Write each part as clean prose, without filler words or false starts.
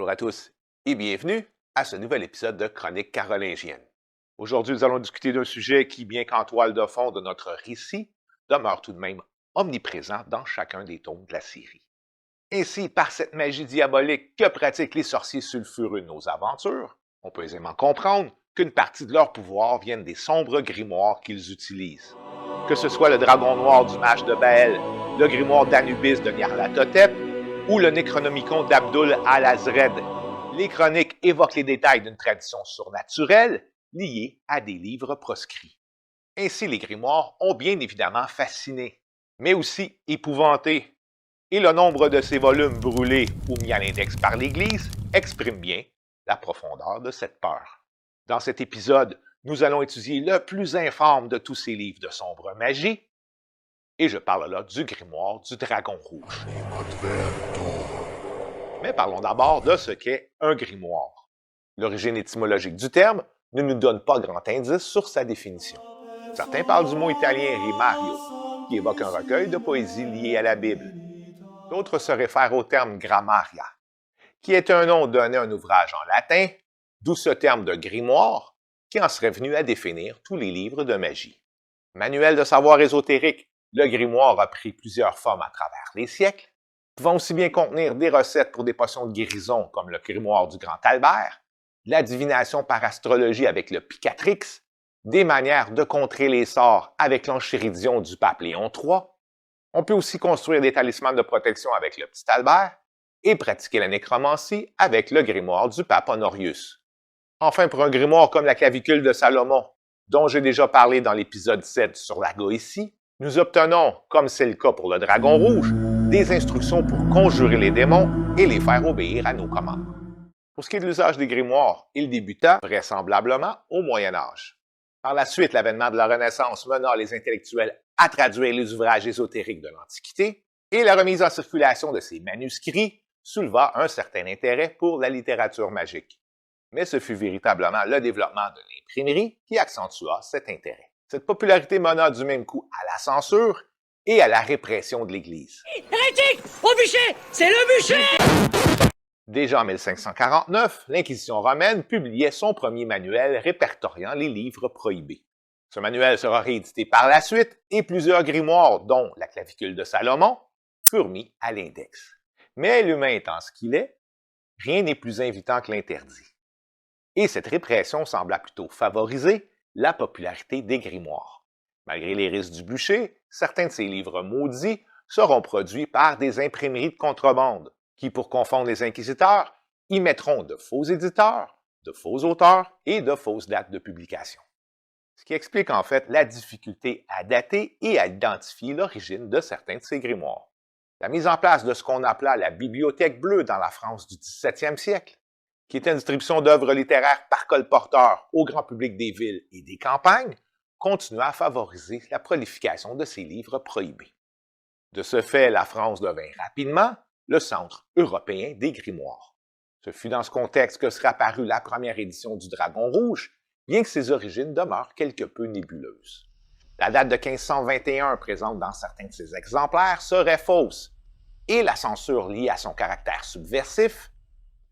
Bonjour à tous et bienvenue à ce nouvel épisode de Chroniques carolingiennes. Aujourd'hui, nous allons discuter d'un sujet qui, bien qu'en toile de fond de notre récit, demeure tout de même omniprésent dans chacun des tomes de la série. Ainsi, par cette magie diabolique que pratiquent les sorciers sulfureux de nos aventures, on peut aisément comprendre qu'une partie de leur pouvoir vienne des sombres grimoires qu'ils utilisent. Que ce soit le dragon noir du mage de Baël, le grimoire d'Anubis de Nyarlathotep, ou le Necronomicon d'Abdul al-Azred, les chroniques évoquent les détails d'une tradition surnaturelle liée à des livres proscrits. Ainsi, les grimoires ont bien évidemment fasciné, mais aussi épouvanté, et le nombre de ces volumes brûlés ou mis à l'index par l'Église exprime bien la profondeur de cette peur. Dans cet épisode, nous allons étudier le plus infâme de tous ces livres de sombre magie, et je parle là du grimoire du Dragon Rouge. Mais parlons d'abord de ce qu'est un grimoire. L'origine étymologique du terme ne nous donne pas grand indice sur sa définition. Certains parlent du mot italien rimario, qui évoque un recueil de poésie lié à la Bible. D'autres se réfèrent au terme grammaria, qui est un nom donné à un ouvrage en latin, d'où ce terme de grimoire, qui en serait venu à définir tous les livres de magie. Manuel de savoir ésotérique, le grimoire a pris plusieurs formes à travers les siècles, pouvant aussi bien contenir des recettes pour des potions de guérison comme le grimoire du Grand Albert, la divination par astrologie avec le Picatrix, des manières de contrer les sorts avec l'enchéridion du pape Léon III. On peut aussi construire des talismans de protection avec le Petit Albert et pratiquer la nécromancie avec le grimoire du pape Honorius. Enfin, pour un grimoire comme la clavicule de Salomon, dont j'ai déjà parlé dans l'épisode 7 sur la Goétie, nous obtenons, comme c'est le cas pour le Dragon Rouge, des instructions pour conjurer les démons et les faire obéir à nos commandes. Pour ce qui est de l'usage des grimoires, il débuta vraisemblablement au Moyen Âge. Par la suite, l'avènement de la Renaissance mena les intellectuels à traduire les ouvrages ésotériques de l'Antiquité, et la remise en circulation de ces manuscrits souleva un certain intérêt pour la littérature magique. Mais ce fut véritablement le développement de l'imprimerie qui accentua cet intérêt. Cette popularité mena du même coup à la censure et à la répression de l'Église. Hérétique! Au bûcher! C'est le bûcher! Déjà en 1549, l'Inquisition romaine publiait son premier manuel répertoriant les livres prohibés. Ce manuel sera réédité par la suite et plusieurs grimoires, dont la clavicule de Salomon, furent mis à l'index. Mais l'humain étant ce qu'il est, rien n'est plus invitant que l'interdit. Et cette répression sembla plutôt favoriser la popularité des grimoires. Malgré les risques du bûcher, certains de ces livres maudits seront produits par des imprimeries de contrebande, qui, pour confondre les inquisiteurs, y mettront de faux éditeurs, de faux auteurs et de fausses dates de publication. Ce qui explique en fait la difficulté à dater et à identifier l'origine de certains de ces grimoires. La mise en place de ce qu'on appela la Bibliothèque bleue dans la France du 17e siècle, qui était une distribution d'œuvres littéraires par colporteur au grand public des villes et des campagnes, continua à favoriser la prolification de ces livres prohibés. De ce fait, la France devint rapidement le centre européen des grimoires. Ce fut dans ce contexte que sera apparue la première édition du Dragon Rouge, bien que ses origines demeurent quelque peu nébuleuses. La date de 1521 présente dans certains de ses exemplaires serait fausse, et la censure liée à son caractère subversif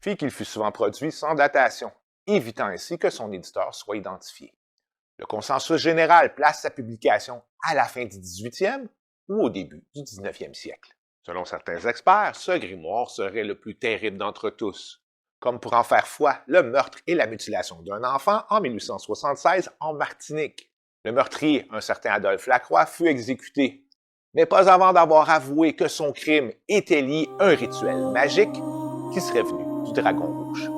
fit qu'il fut souvent produit sans datation, évitant ainsi que son éditeur soit identifié. Le consensus général place sa publication à la fin du 18e ou au début du 19e siècle. Selon certains experts, ce grimoire serait le plus terrible d'entre tous, comme pour en faire foi le meurtre et la mutilation d'un enfant en 1876 en Martinique. Le meurtrier, un certain Adolphe Lacroix, fut exécuté, mais pas avant d'avoir avoué que son crime était lié à un rituel magique qui serait venu du Dragon Rouge.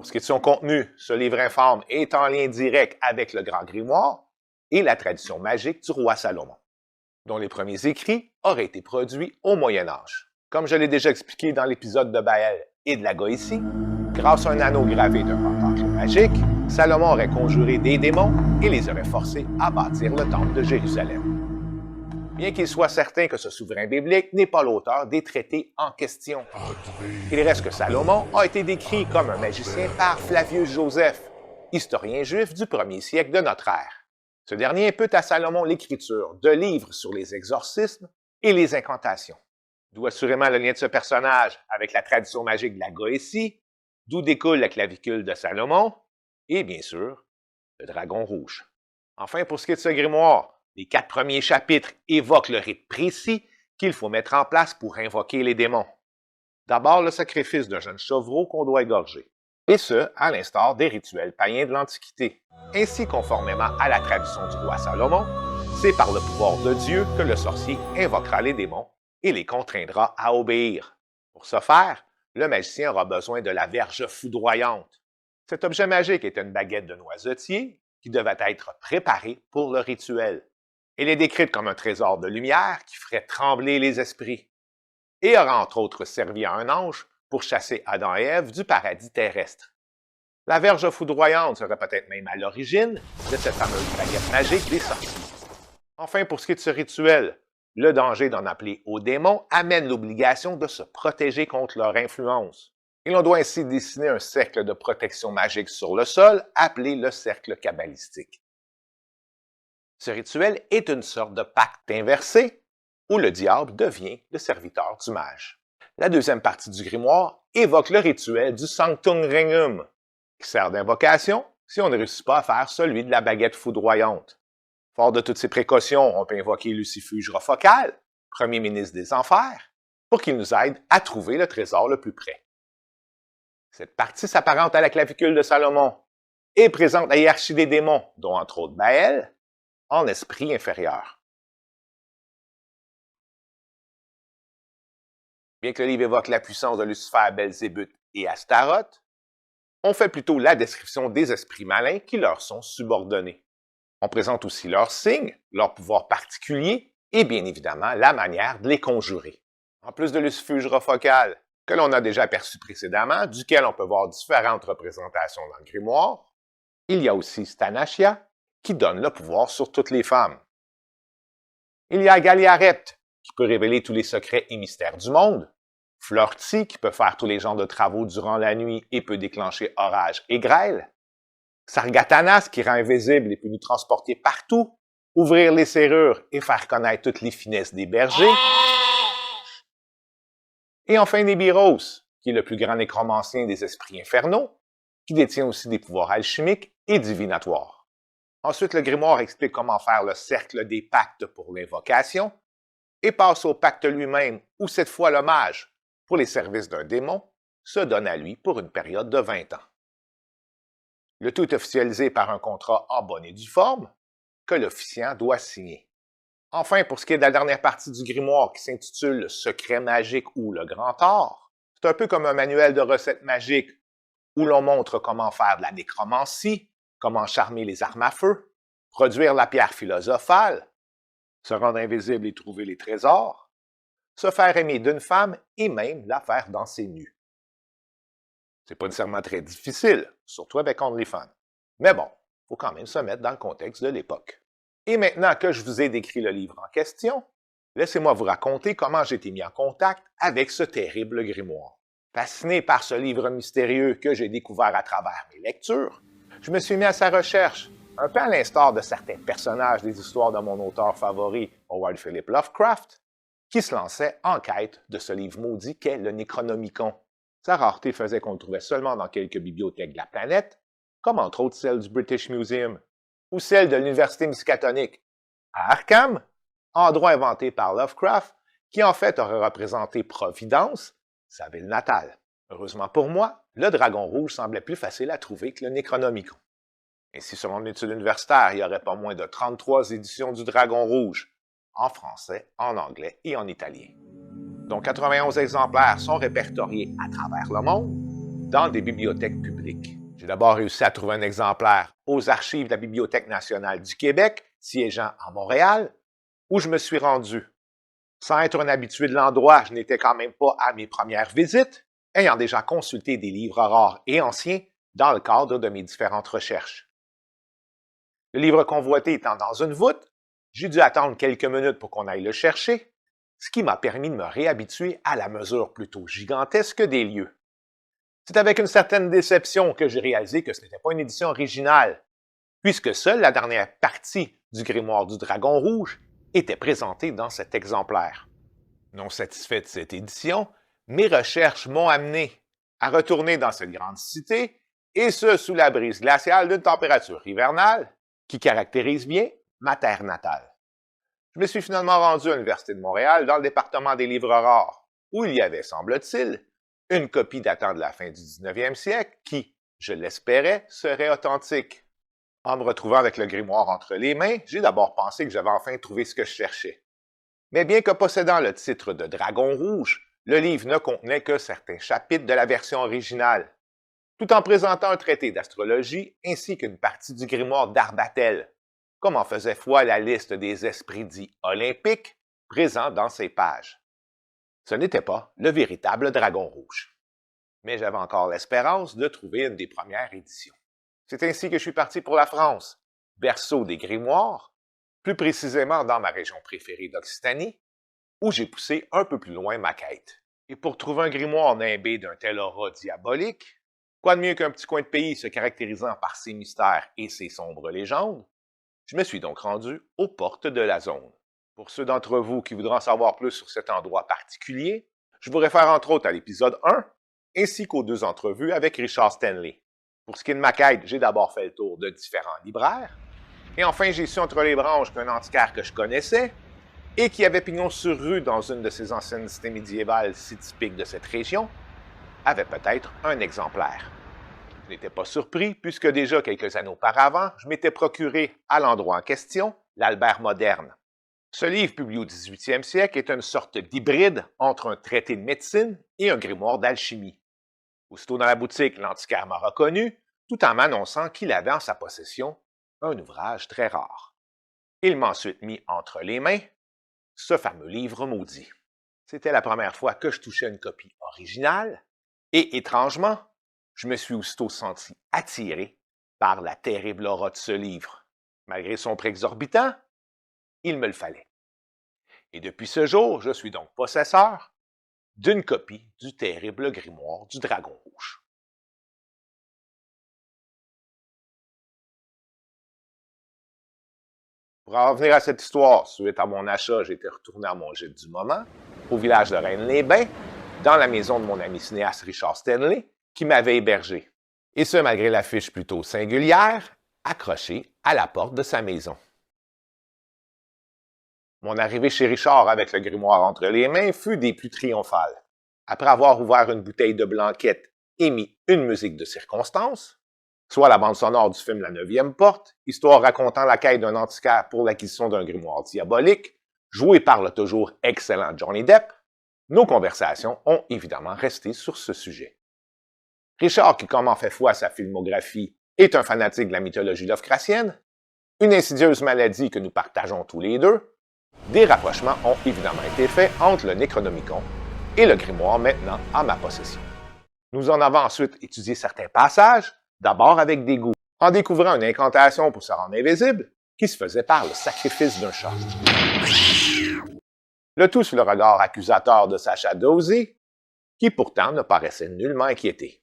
Pour ce qui est de son contenu, ce livre infâme est en lien direct avec le Grand Grimoire et la tradition magique du roi Salomon, dont les premiers écrits auraient été produits au Moyen Âge. Comme je l'ai déjà expliqué dans l'épisode de Baël et de la Goétie, grâce à un anneau gravé d'un pentacle magique, Salomon aurait conjuré des démons et les aurait forcés à bâtir le temple de Jérusalem. Bien qu'il soit certain que ce souverain biblique n'est pas l'auteur des traités en question. Il reste que Salomon a été décrit comme un magicien par Flavius Joseph, historien juif du 1er siècle de notre ère. Ce dernier impute à Salomon l'écriture de livres sur les exorcismes et les incantations. D'où assurément le lien de ce personnage avec la tradition magique de la Goétie, d'où découle la clavicule de Salomon, et bien sûr, le dragon rouge. Enfin, pour ce qui est de ce grimoire, les 4 premiers chapitres évoquent le rite précis qu'il faut mettre en place pour invoquer les démons. D'abord, le sacrifice d'un jeune chevreau qu'on doit égorger, et ce, à l'instar des rituels païens de l'Antiquité. Ainsi, conformément à la tradition du roi Salomon, c'est par le pouvoir de Dieu que le sorcier invoquera les démons et les contraindra à obéir. Pour ce faire, le magicien aura besoin de la verge foudroyante. Cet objet magique est une baguette de noisetier qui devait être préparée pour le rituel. Elle est décrite comme un trésor de lumière qui ferait trembler les esprits et aura entre autres servi à un ange pour chasser Adam et Ève du paradis terrestre. La verge foudroyante serait peut-être même à l'origine de cette fameuse baguette magique des sorciers. Enfin, pour ce qui est de ce rituel, le danger d'en appeler aux démons amène l'obligation de se protéger contre leur influence. Et l'on doit ainsi dessiner un cercle de protection magique sur le sol, appelé le cercle kabbalistique. Ce rituel est une sorte de pacte inversé, où le diable devient le serviteur du mage. La deuxième partie du grimoire évoque le rituel du Sanctum Regnum, qui sert d'invocation si on ne réussit pas à faire celui de la baguette foudroyante. Fort de toutes ces précautions, on peut invoquer Lucifuge Rofocal, premier ministre des Enfers, pour qu'il nous aide à trouver le trésor le plus près. Cette partie s'apparente à la clavicule de Salomon et présente la hiérarchie des démons, dont entre autres Baël, en esprit inférieur. Bien que le livre évoque la puissance de Lucifer, Belzébuth et Astaroth, on fait plutôt la description des esprits malins qui leur sont subordonnés. On présente aussi leurs signes, leurs pouvoirs particuliers et bien évidemment la manière de les conjurer. En plus de Lucifuge Rofocal, que l'on a déjà aperçu précédemment, duquel on peut voir différentes représentations dans le grimoire, il y a aussi Stanachia, qui donne le pouvoir sur toutes les femmes. Il y a Galiarept, qui peut révéler tous les secrets et mystères du monde, Florti, qui peut faire tous les genres de travaux durant la nuit et peut déclencher orage et grêle, Sargatanas, qui rend invisible et peut nous transporter partout, ouvrir les serrures et faire connaître toutes les finesses des bergers. Et enfin Nibiros, qui est le plus grand nécromancien des esprits infernaux, qui détient aussi des pouvoirs alchimiques et divinatoires. Ensuite, le grimoire explique comment faire le cercle des pactes pour l'invocation et passe au pacte lui-même, où cette fois le mage, pour les services d'un démon, se donne à lui pour une période de 20 ans. Le tout est officialisé par un contrat en bonne et due forme que l'officiant doit signer. Enfin, pour ce qui est de la dernière partie du grimoire qui s'intitule « Le secret magique » ou « Le grand art », c'est un peu comme un manuel de recettes magiques où l'on montre comment faire de la nécromancie, comment charmer les armes à feu, produire la pierre philosophale, se rendre invisible et trouver les trésors, se faire aimer d'une femme et même la faire danser nue. C'est pas nécessairement très difficile, surtout avec OnlyFans. Mais bon, il faut quand même se mettre dans le contexte de l'époque. Et maintenant que je vous ai décrit le livre en question, laissez-moi vous raconter comment j'ai été mis en contact avec ce terrible grimoire. Fasciné par ce livre mystérieux que j'ai découvert à travers mes lectures, je me suis mis à sa recherche, un peu à l'instar de certains personnages des histoires de mon auteur favori, Howard Philip Lovecraft, qui se lançait en quête de ce livre maudit qu'est le Necronomicon. Sa rareté faisait qu'on le trouvait seulement dans quelques bibliothèques de la planète, comme entre autres celle du British Museum ou celle de l'Université Miskatonic, à Arkham, endroit inventé par Lovecraft, qui en fait aurait représenté Providence, sa ville natale. Heureusement pour moi, le Dragon Rouge semblait plus facile à trouver que le Necronomicon. Ainsi, selon une étude universitaire, il y aurait pas moins de 33 éditions du Dragon Rouge, en français, en anglais et en italien, dont 91 exemplaires sont répertoriés à travers le monde dans des bibliothèques publiques. J'ai d'abord réussi à trouver un exemplaire aux archives de la Bibliothèque nationale du Québec, siégeant à Montréal, où je me suis rendu. Sans être un habitué de l'endroit, je n'étais quand même pas à mes premières visites, ayant déjà consulté des livres rares et anciens dans le cadre de mes différentes recherches. Le livre convoité étant dans une voûte, j'ai dû attendre quelques minutes pour qu'on aille le chercher, ce qui m'a permis de me réhabituer à la mesure plutôt gigantesque des lieux. C'est avec une certaine déception que j'ai réalisé que ce n'était pas une édition originale, puisque seule la dernière partie du grimoire du Dragon Rouge était présentée dans cet exemplaire. Non satisfait de cette édition, mes recherches m'ont amené à retourner dans cette grande cité, et ce sous la brise glaciale d'une température hivernale qui caractérise bien ma terre natale. Je me suis finalement rendu à l'Université de Montréal dans le département des livres rares, où il y avait, semble-t-il, une copie datant de la fin du 19e siècle qui, je l'espérais, serait authentique. En me retrouvant avec le grimoire entre les mains, j'ai d'abord pensé que j'avais enfin trouvé ce que je cherchais. Mais bien que possédant le titre de Dragon Rouge, le livre ne contenait que certains chapitres de la version originale, tout en présentant un traité d'astrologie ainsi qu'une partie du grimoire d'Arbatel, comme en faisait foi la liste des esprits dits olympiques présents dans ces pages. Ce n'était pas le véritable Dragon Rouge. Mais j'avais encore l'espérance de trouver une des premières éditions. C'est ainsi que je suis parti pour la France, berceau des grimoires, plus précisément dans ma région préférée d'Occitanie, où j'ai poussé un peu plus loin ma quête. Et pour trouver un grimoire nimbé d'un tel aura diabolique, quoi de mieux qu'un petit coin de pays se caractérisant par ses mystères et ses sombres légendes, je me suis donc rendu aux portes de la zone. Pour ceux d'entre vous qui voudront en savoir plus sur cet endroit particulier, je vous réfère entre autres à l'épisode 1, ainsi qu'aux 2 entrevues avec Richard Stanley. Pour ce qui est de ma quête, j'ai d'abord fait le tour de différents libraires, et enfin j'ai su entre les branches qu'un antiquaire que je connaissais, et qui avait pignon sur rue dans une de ces anciennes cités médiévales si typiques de cette région, avait peut-être un exemplaire. Je n'étais pas surpris, puisque déjà quelques années auparavant, je m'étais procuré, à l'endroit en question, l'Albert moderne. Ce livre, publié au 18e siècle, est une sorte d'hybride entre un traité de médecine et un grimoire d'alchimie. Aussitôt dans la boutique, l'antiquaire m'a reconnu, tout en m'annonçant qu'il avait en sa possession un ouvrage très rare. Il m'a ensuite mis entre les mains ce fameux livre maudit. C'était la première fois que je touchais une copie originale, et étrangement, je me suis aussitôt senti attiré par la terrible aura de ce livre. Malgré son prix exorbitant, il me le fallait. Et depuis ce jour, je suis donc possesseur d'une copie du terrible grimoire du Dragon Rouge. Pour en revenir à cette histoire, suite à mon achat, j'étais retourné à mon gîte du moment, au village de Rennes-les-Bains, dans la maison de mon ami cinéaste Richard Stanley, qui m'avait hébergé. Et ce, malgré l'affiche plutôt singulière, accrochée à la porte de sa maison. Mon arrivée chez Richard avec le grimoire entre les mains fut des plus triomphales. Après avoir ouvert une bouteille de blanquette et mis une musique de circonstance, soit la bande sonore du film La 9e porte, histoire racontant la quête d'un antiquaire pour l'acquisition d'un grimoire diabolique, joué par le toujours excellent Johnny Depp, nos conversations ont évidemment resté sur ce sujet. Richard, qui comme en fait foi à sa filmographie, est un fanatique de la mythologie lovecraftienne, une insidieuse maladie que nous partageons tous les deux, des rapprochements ont évidemment été faits entre le Necronomicon et le grimoire maintenant en ma possession. Nous en avons ensuite étudié certains passages, d'abord avec dégoût, en découvrant une incantation pour se rendre invisible qui se faisait par le sacrifice d'un chat. Le tout sous le regard accusateur de Sacha Dozy, qui pourtant ne paraissait nullement inquiété.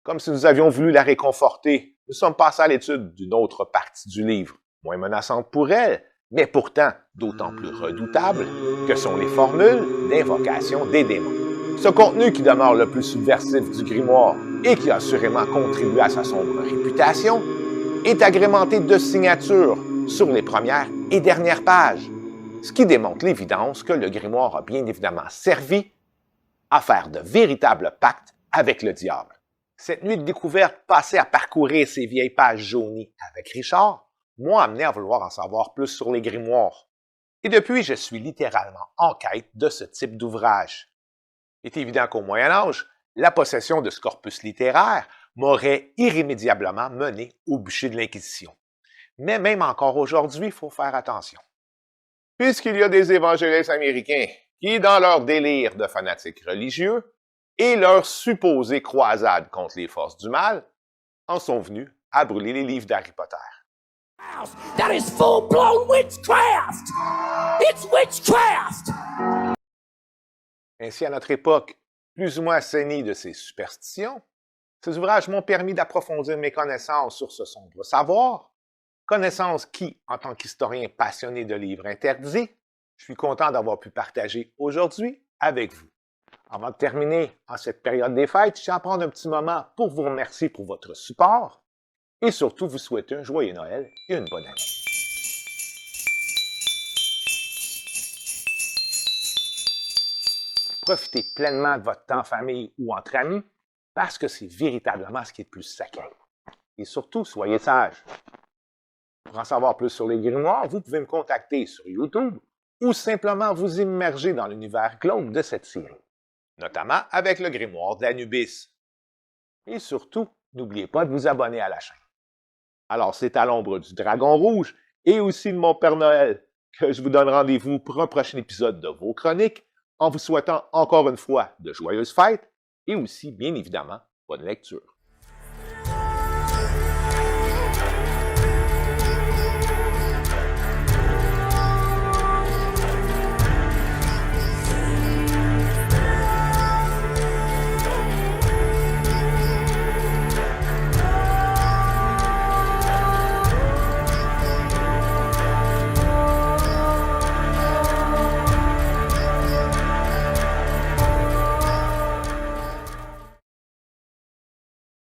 Comme si nous avions voulu la réconforter, nous sommes passés à l'étude d'une autre partie du livre, moins menaçante pour elle, mais pourtant d'autant plus redoutable, que sont les formules d'invocation des démons. Ce contenu qui demeure le plus subversif du grimoire et qui a assurément contribué à sa sombre réputation, est agrémenté de signatures sur les premières et dernières pages, ce qui démontre l'évidence que le grimoire a bien évidemment servi à faire de véritables pactes avec le diable. Cette nuit de découverte passée à parcourir ces vieilles pages jaunies avec Richard m'a amené à vouloir en savoir plus sur les grimoires. Et depuis, je suis littéralement en quête de ce type d'ouvrage. Il est évident qu'au Moyen Âge, la possession de ce corpus littéraire m'aurait irrémédiablement mené au bûcher de l'Inquisition. Mais même encore aujourd'hui, il faut faire attention. Puisqu'il y a des évangélistes américains qui, dans leur délire de fanatiques religieux et leur supposée croisade contre les forces du mal, en sont venus à brûler les livres d'Harry Potter. That is full-blown witchcraft! It's witchcraft! Ainsi, à notre époque, plus ou moins assainie de ces superstitions, ces ouvrages m'ont permis d'approfondir mes connaissances sur ce sombre savoir, connaissances qui, en tant qu'historien passionné de livres interdits, Je suis content d'avoir pu partager aujourd'hui avec vous. Avant de terminer en cette période des fêtes, je tiens à prendre un petit moment pour vous remercier pour votre support et surtout vous souhaiter un joyeux Noël et une bonne année. Profitez pleinement de votre temps en famille ou entre amis parce que c'est véritablement ce qui est le plus sacré. Et surtout, soyez sages. Pour en savoir plus sur les grimoires, vous pouvez me contacter sur YouTube ou simplement vous immerger dans l'univers glauque de cette série, notamment avec le grimoire d'Anubis. Et surtout, n'oubliez pas de vous abonner à la chaîne. Alors, c'est à l'ombre du Dragon Rouge et aussi de mon Père Noël que je vous donne rendez-vous pour un prochain épisode de vos chroniques en vous souhaitant encore une fois de joyeuses fêtes et aussi, bien évidemment, bonne lecture.